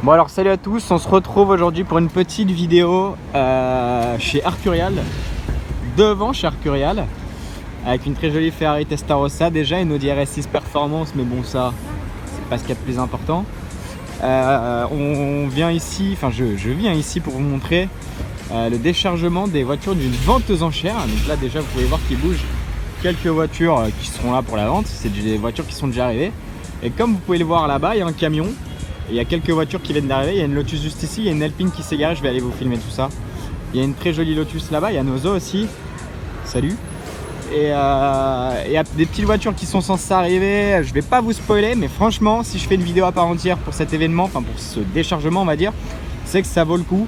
Bon alors salut à tous, on se retrouve aujourd'hui pour une petite vidéo chez Arcurial, devant chez Arcurial, avec une très jolie Ferrari Testarossa déjà, une Audi RS6 Performance, mais bon ça c'est pas ce qu'il y a de plus important. On vient ici, enfin je viens ici pour vous montrer le déchargement des voitures d'une vente aux enchères. Donc là déjà vous pouvez voir qu'il bouge quelques voitures qui seront là pour la vente, c'est des voitures qui sont déjà arrivées. Et comme vous pouvez le voir là-bas, il y a un camion. Il y a quelques voitures qui viennent d'arriver, il y a une Lotus juste ici, il y a une Alpine qui s'est garée, je vais aller vous filmer tout ça. Il y a une très jolie Lotus là-bas, il y a Nozo aussi, salut. Et il y a des petites voitures qui sont censées arriver, je vais pas vous spoiler, mais franchement, si je fais une vidéo à part entière pour cet événement, enfin pour ce déchargement on va dire, c'est que ça vaut le coup.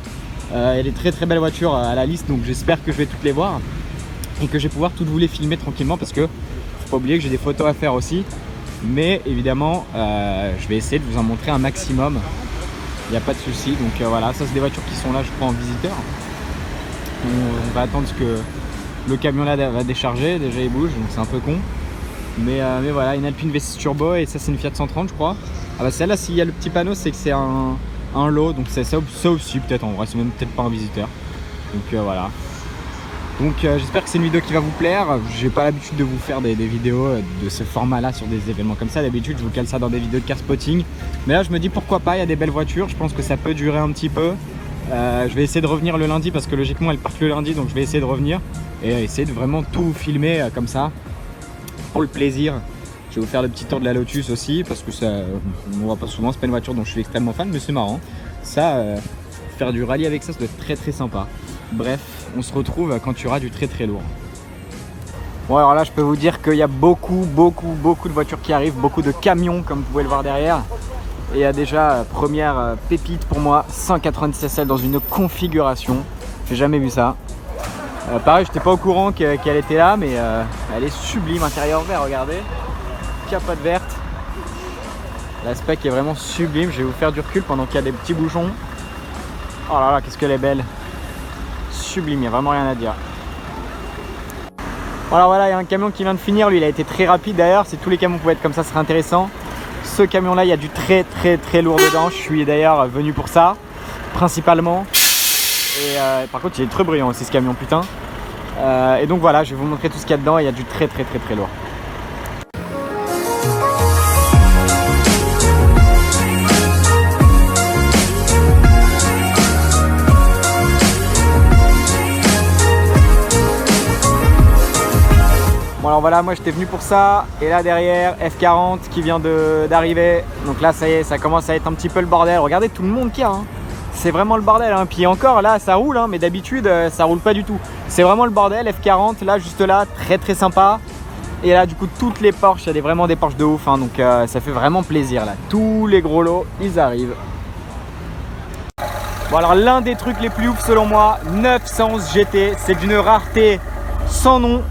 Il y a des très très belles voitures à la liste, donc j'espère que je vais toutes les voir et que je vais pouvoir toutes vous les filmer tranquillement parce que faut pas oublier que j'ai des photos à faire aussi. Mais évidemment je vais essayer de vous en montrer un maximum, il n'y a pas de souci. Donc voilà, ça c'est des voitures qui sont là je crois en visiteur. On va attendre que le camion là va décharger, déjà il bouge donc c'est un peu con. Mais voilà, une Alpine V6 Turbo et ça c'est une Fiat 130 je crois. Ah bah celle-là s'il y a le petit panneau c'est que c'est un lot, donc c'est ça aussi peut-être, en vrai c'est même peut-être pas un visiteur. Donc voilà. Donc j'espère que c'est une vidéo qui va vous plaire. J'ai pas l'habitude de vous faire des vidéos de ce format là sur des événements comme ça. D'habitude je vous cale ça dans des vidéos de car spotting. Mais là je me dis pourquoi pas, il y a des belles voitures. Je pense que ça peut durer un petit peu. Je vais essayer de revenir le lundi parce que logiquement elles partent le lundi. Donc je vais essayer de revenir et essayer de vraiment tout filmer comme ça. Pour le plaisir. Je vais vous faire le petit tour de la Lotus aussi. Parce que ça, on voit pas souvent, c'est pas une voiture dont je suis extrêmement fan. Mais c'est marrant. Ça, faire du rallye avec ça doit être très très sympa. Bref, on se retrouve quand il y aura du très très lourd. Bon alors là je peux vous dire qu'il y a beaucoup de voitures qui arrivent, beaucoup de camions comme vous pouvez le voir derrière. Et il y a déjà première pépite pour moi, 190 SL dans une configuration, j'ai jamais vu ça. Pareil, j'étais pas au courant qu'elle était là, mais elle est sublime, intérieur vert, regardez. Capote verte. L'aspect est vraiment sublime, je vais vous faire du recul pendant qu'il y a des petits bouchons. Oh là là, qu'est-ce qu'elle est belle. Sublime, il n'y a vraiment rien à dire. Alors voilà, il y a un camion qui vient de finir, lui il a été très rapide d'ailleurs, si tous les camions pouvaient être comme ça, ce serait intéressant. Ce camion là, il y a du très lourd dedans, je suis d'ailleurs venu pour ça, principalement. Et par contre il est très bruyant aussi ce camion, putain. Et donc voilà, je vais vous montrer tout ce qu'il y a dedans, il y a du très lourd. Bon alors voilà, moi j'étais venu pour ça, et là derrière F40 qui vient d'arriver, donc là ça y est, ça commence à être un petit peu le bordel. Regardez tout le monde qu'il y a, hein. C'est vraiment le bordel, hein. Puis encore là ça roule, hein, mais d'habitude ça roule pas du tout. C'est vraiment le bordel. F40 là, juste là, très sympa. Et là du coup toutes les Porsche, il y a vraiment des Porsche de ouf, hein, donc ça fait vraiment plaisir là. Tous les gros lots ils arrivent. Bon alors l'un des trucs les plus ouf selon moi, 911 GT, c'est d'une rareté sans nom.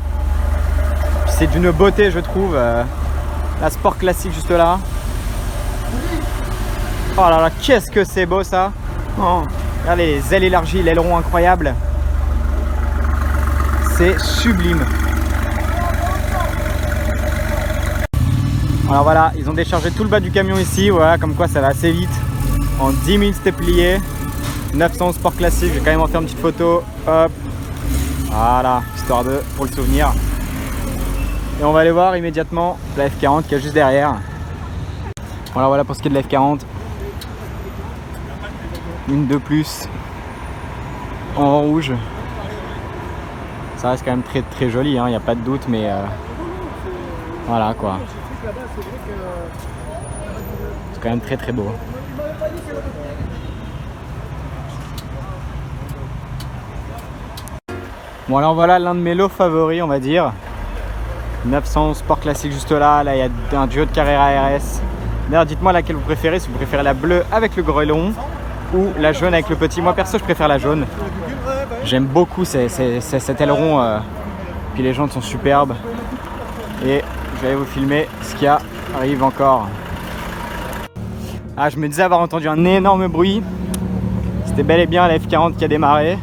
C'est d'une beauté je trouve, la sport classique juste là. Oh là là, qu'est-ce que c'est beau ça. Oh, regardez les ailes élargies, l'aileron incroyable. C'est sublime. Alors voilà, ils ont déchargé tout le bas du camion ici, voilà, comme quoi ça va assez vite. En 10 minutes c'était plié. 911 sport classique, je vais quand même en faire une petite photo. Hop, voilà, histoire de, pour le souvenir. Et on va aller voir immédiatement la F40 qui est juste derrière. Voilà pour ce qui est de la F40. Une de plus en rouge. Ça reste quand même très joli, il n'y a pas de doute, mais voilà quoi. C'est quand même très beau. Bon alors voilà l'un de mes lots favoris on va dire. 900 sport classique juste là, il y a un duo de Carrera RS. D'ailleurs dites-moi laquelle vous préférez, si vous préférez la bleue avec le grelon ou la jaune avec le petit. Moi perso je préfère la jaune. J'aime beaucoup cet aileron, puis les jantes sont superbes. Et je vais vous filmer ce qui arrive encore. Ah, je me disais avoir entendu un énorme bruit. C'était bel et bien la F40 qui a démarré.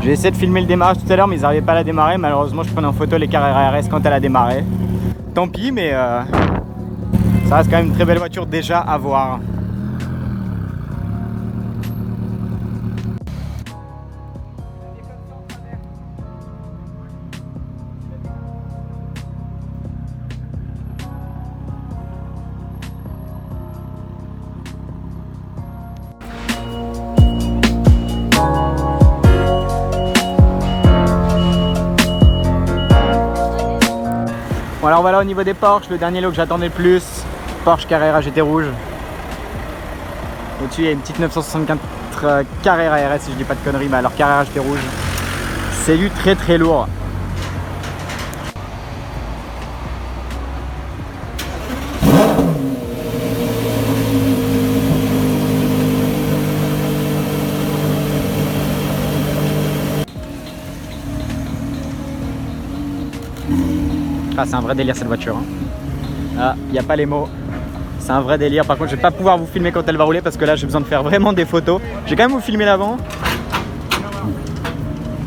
J'ai essayé de filmer le démarrage tout à l'heure mais ils n'arrivaient pas à la démarrer. Malheureusement je prenais en photo les Carrera RS quand elle a démarré. Tant pis, mais ça reste quand même une très belle voiture déjà à voir. alors voilà au niveau des Porsche, le dernier lot que j'attendais le plus, Porsche Carrera GT rouge. Au-dessus il y a une petite 964 Carrera RS si je dis pas de conneries, mais alors Carrera GT rouge, c'est du très très lourd. Ah, c'est un vrai délire cette voiture. Hein. Ah, il n'y a pas les mots. C'est un vrai délire. Par contre, je vais pas pouvoir vous filmer quand elle va rouler parce que là, j'ai besoin de faire vraiment des photos. Je vais quand même vous filmer l'avant.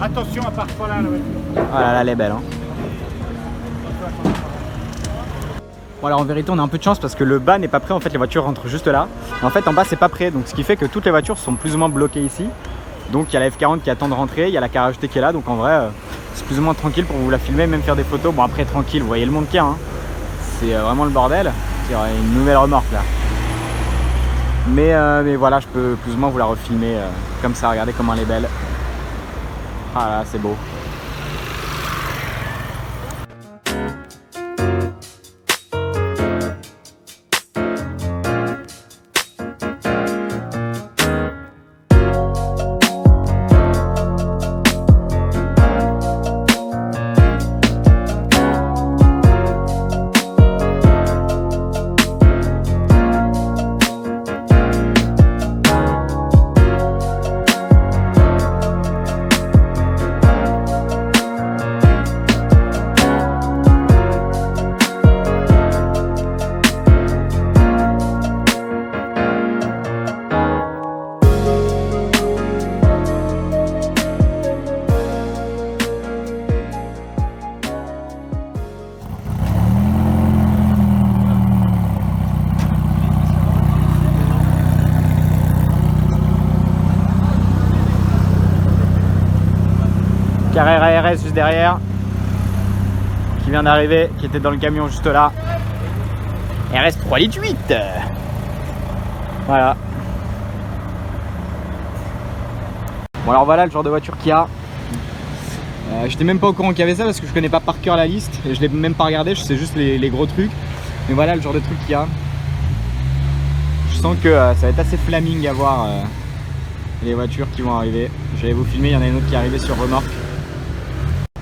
Attention à parfois là, la voiture. Oh là là, elle est belle. Hein. Bon, alors en vérité, on a un peu de chance parce que le bas n'est pas prêt. En fait, les voitures rentrent juste là. En fait, en bas, c'est pas prêt. Donc, ce qui fait que toutes les voitures sont plus ou moins bloquées ici. Donc, il y a la F40 qui attend de rentrer. Il y a la Carrera GT qui est là. Donc, en vrai, c'est plus ou moins tranquille pour vous la filmer, même faire des photos. Bon, après, tranquille, vous voyez le monde qu'il y a. Hein. C'est vraiment le bordel. Il y aura une nouvelle remorque là. Mais voilà, je peux plus ou moins vous la refilmer comme ça. Regardez comment elle est belle. Ah là, c'est beau. Carrera RS juste derrière, qui vient d'arriver, qui était dans le camion juste là. RS 3 litres 8. Voilà. Bon alors voilà le genre de voiture qu'il y a. J'étais même pas au courant qu'il y avait ça parce que je connais pas par cœur la liste et je l'ai même pas regardé, je sais juste les gros trucs. Mais voilà le genre de truc qu'il y a. Je sens que ça va être assez flaming à voir les voitures qui vont arriver. Je vais vous filmer, il y en a une autre qui est arrivée sur remorque.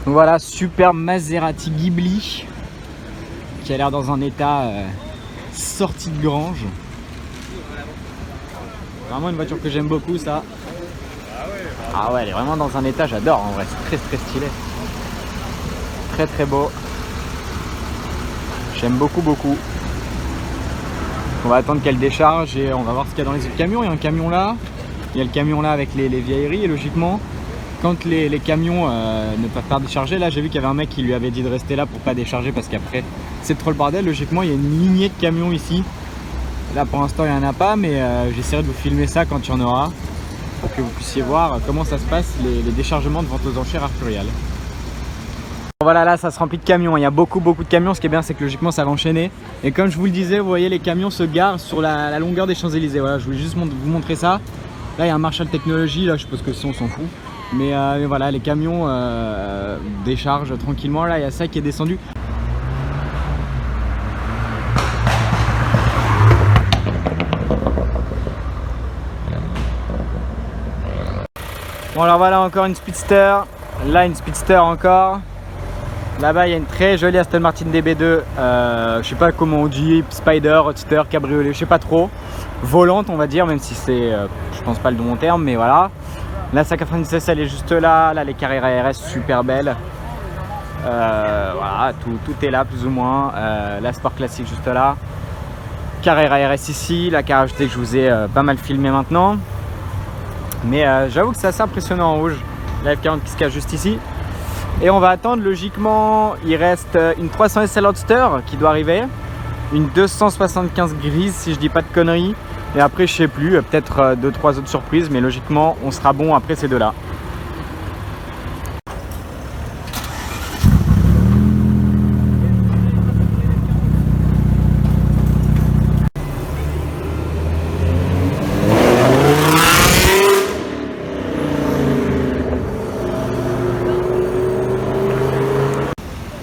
Donc voilà, super Maserati Ghibli qui a l'air dans un état sorti de grange. Vraiment une voiture que j'aime beaucoup ça. Ah ouais, elle est vraiment dans un état, j'adore en vrai, c'est très stylé. Très très beau. J'aime beaucoup. On va attendre qu'elle décharge et on va voir ce qu'il y a dans les autres camions. Il y a un camion là, il y a le camion là avec les vieilleries et logiquement quand les camions ne peuvent pas décharger, là j'ai vu qu'il y avait un mec qui lui avait dit de rester là pour pas décharger parce qu'après c'est trop le bordel. Logiquement il y a une lignée de camions ici. Là pour l'instant il n'y en a pas, mais j'essaierai de vous filmer ça quand il y en aura pour que vous puissiez voir comment ça se passe les déchargements de vente aux enchères Arcurial. Voilà, là ça se remplit de camions, il y a beaucoup de camions. Ce qui est bien c'est que logiquement ça va enchaîner. Et comme je vous le disais, vous voyez les camions se garent sur la longueur des Champs-Élysées. Voilà, je voulais juste vous montrer ça. Là il y a un Marshall Technology, là je suppose que on s'en fout. Mais voilà, les camions déchargent tranquillement. Là il y a ça qui est descendu. Bon alors voilà encore une Speedster. Là une Speedster encore. Là-bas il y a une très jolie Aston Martin DB2, je sais pas comment on dit, Spider, Roadster, cabriolet, je sais pas trop. Volante on va dire, même si c'est, je pense pas le bon terme, mais voilà. La 196 elle est juste là, là les Carrera RS super belles. Voilà, tout est là plus ou moins. La Sport classique juste là. Carrera RS ici, la Carrera GT que je vous ai pas mal filmé maintenant. Mais j'avoue que c'est assez impressionnant en rouge. La F40 qui se cache juste ici. Et on va attendre logiquement, il reste une 300 SL Roadster qui doit arriver, une 275 grise si je dis pas de conneries, et après je sais plus, peut-être 2-3 autres surprises, mais logiquement on sera bon après ces deux là.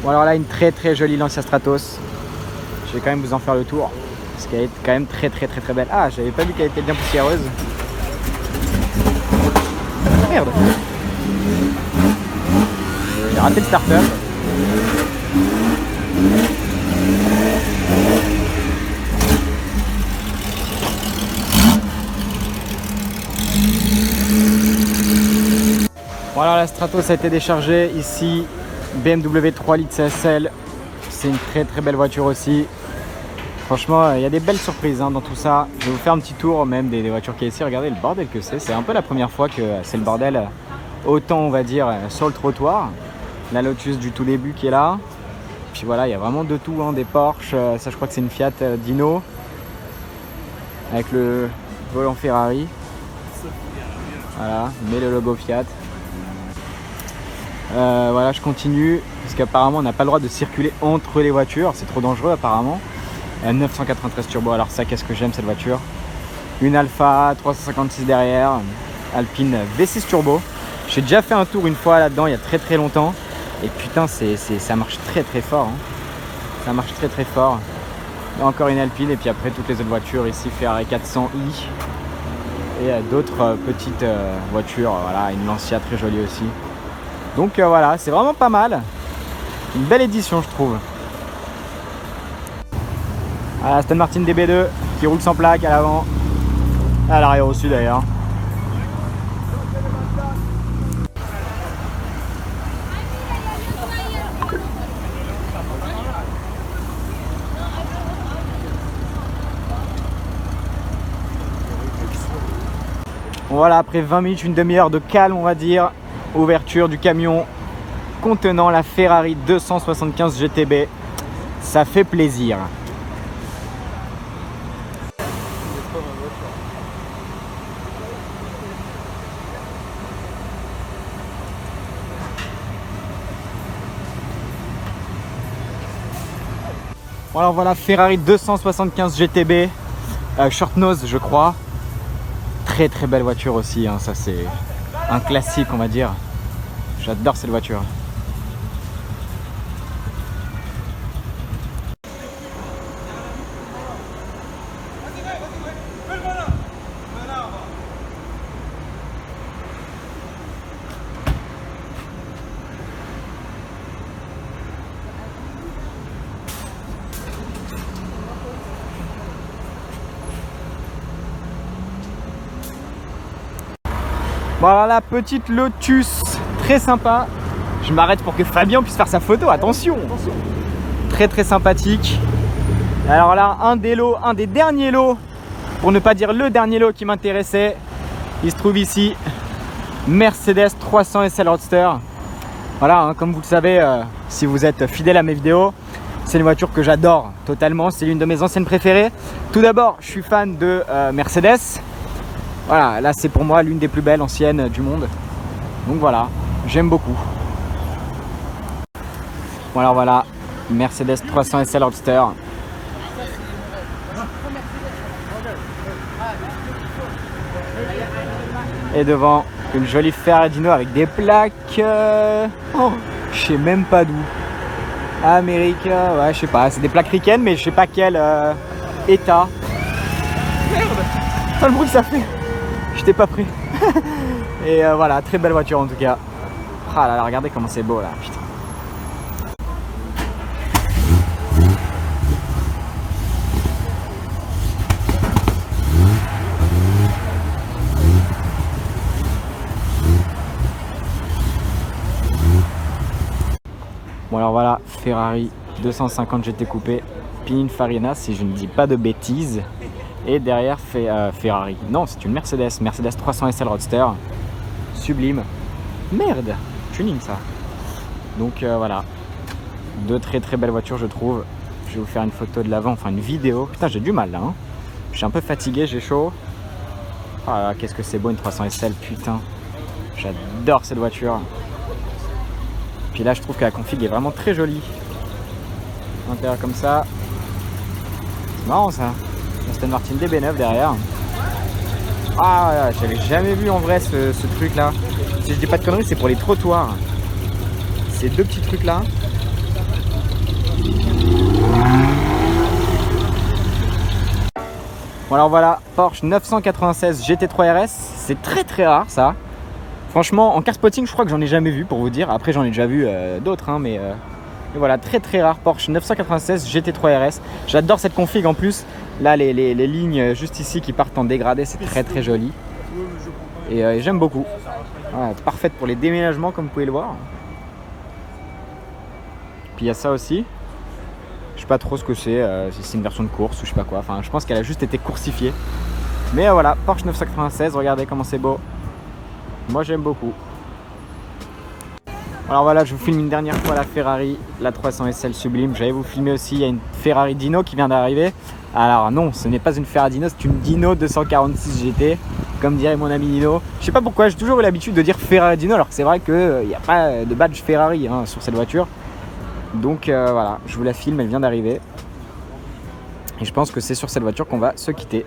Bon alors voilà une très jolie Lancia Stratos. Je vais quand même vous en faire le tour parce qu'elle est quand même très belle. Ah, j'avais pas vu qu'elle était bien poussiéreuse. Merde. J'ai raté le start-up. Bon alors la Stratos a été déchargée ici, BMW 3 litres CSL, c'est une très belle voiture aussi. Franchement il y a des belles surprises dans tout ça. Je vais vous faire un petit tour même des voitures qui est ici, regardez le bordel que c'est un peu la première fois que c'est le bordel autant on va dire sur le trottoir. La Lotus du tout début qui est là, puis voilà il y a vraiment de tout, des Porsche, ça je crois que c'est une Fiat Dino avec le volant Ferrari, voilà, mais le logo Fiat. Voilà, je continue parce qu'apparemment on n'a pas le droit de circuler entre les voitures, c'est trop dangereux apparemment. 993 turbo, alors ça qu'est-ce que j'aime cette voiture. Une Alfa 356 derrière, Alpine V6 turbo. J'ai déjà fait un tour une fois là-dedans il y a très longtemps et putain ça marche très fort. Ça marche très fort. Encore une Alpine et puis après toutes les autres voitures ici, Ferrari 400i et d'autres petites voitures, voilà, une Lancia très jolie aussi. Donc voilà, c'est vraiment pas mal. Une belle édition je trouve. Voilà, Aston Martin DB2 qui roule sans plaque à l'avant. À l'arrière aussi d'ailleurs. Voilà, après 20 minutes, une demi-heure de calme on va dire. Ouverture du camion contenant la Ferrari 275 GTB. Ça fait plaisir. Bon alors voilà, Ferrari 275 GTB, short nose je crois. Très belle voiture aussi, ça c'est un classique on va dire. J'adore cette voiture. Voilà la petite Lotus, très sympa. Je m'arrête pour que Fabien puisse faire sa photo, attention. Très sympathique. Alors là, un des derniers lots, pour ne pas dire le dernier lot qui m'intéressait, il se trouve ici, Mercedes 300 SL Roadster. Voilà, comme vous le savez, si vous êtes fidèle à mes vidéos, c'est une voiture que j'adore totalement, c'est l'une de mes anciennes préférées. Tout d'abord, je suis fan de Mercedes. Voilà, là c'est pour moi l'une des plus belles anciennes du monde. Donc voilà, j'aime beaucoup. Bon alors voilà, Mercedes 300 SL Roadster. Et devant, une jolie Ferrari Dino avec des plaques. Oh, je sais même pas d'où. Amérique, ouais, je sais pas, c'est des plaques ricaines, mais je sais pas quel état. Merde, pas le bruit que ça fait. J'étais pas prêt. Et voilà, très belle voiture en tout cas. Ah là là, regardez comment c'est beau là, putain. Bon alors voilà, Ferrari 250 GT coupé, Pininfarina si je ne dis pas de bêtises. Et derrière Ferrari. Non, c'est une Mercedes 300 SL Roadster. Sublime. Merde, tuning ça. Donc voilà. Deux très belles voitures je trouve. Je vais vous faire une photo de l'avant, enfin une vidéo. Putain, j'ai du mal là. Je suis un peu fatigué, j'ai chaud. Ah, qu'est-ce que c'est beau une 300 SL, putain. J'adore cette voiture. Puis là, je trouve que la config est vraiment très jolie. L'intérieur comme ça. C'est marrant ça. Aston Martin DB9 derrière. Ah, j'avais jamais vu en vrai ce truc là. Si je dis pas de conneries, c'est pour les trottoirs. Ces deux petits trucs là. Bon alors voilà, Porsche 996 GT3 RS, c'est très rare ça. Franchement, en car spotting, je crois que j'en ai jamais vu pour vous dire. Après, j'en ai déjà vu d'autres, hein, mais voilà, très rare. Porsche 996 GT3 RS. J'adore cette config en plus. Là, les lignes juste ici qui partent en dégradé, c'est très joli. Et j'aime beaucoup. Voilà, parfaite pour les déménagements, comme vous pouvez le voir. Puis il y a ça aussi. Je sais pas trop ce que c'est. Si c'est une version de course ou je sais pas quoi. Enfin, je pense qu'elle a juste été coursifiée. Mais voilà, Porsche 996. Regardez comment c'est beau. Moi j'aime beaucoup. Alors voilà, je vous filme une dernière fois la Ferrari, la 300 SL Sublime. J'allais vous filmer aussi, il y a une Ferrari Dino qui vient d'arriver. Alors non, ce n'est pas une Ferrari Dino, c'est une Dino 246 GT, comme dirait mon ami Nino. Je sais pas pourquoi, j'ai toujours eu l'habitude de dire Ferrari Dino, alors que c'est vrai qu'il n'y a pas de badge Ferrari hein, sur cette voiture. Donc voilà, je vous la filme, elle vient d'arriver. Et je pense que c'est sur cette voiture qu'on va se quitter.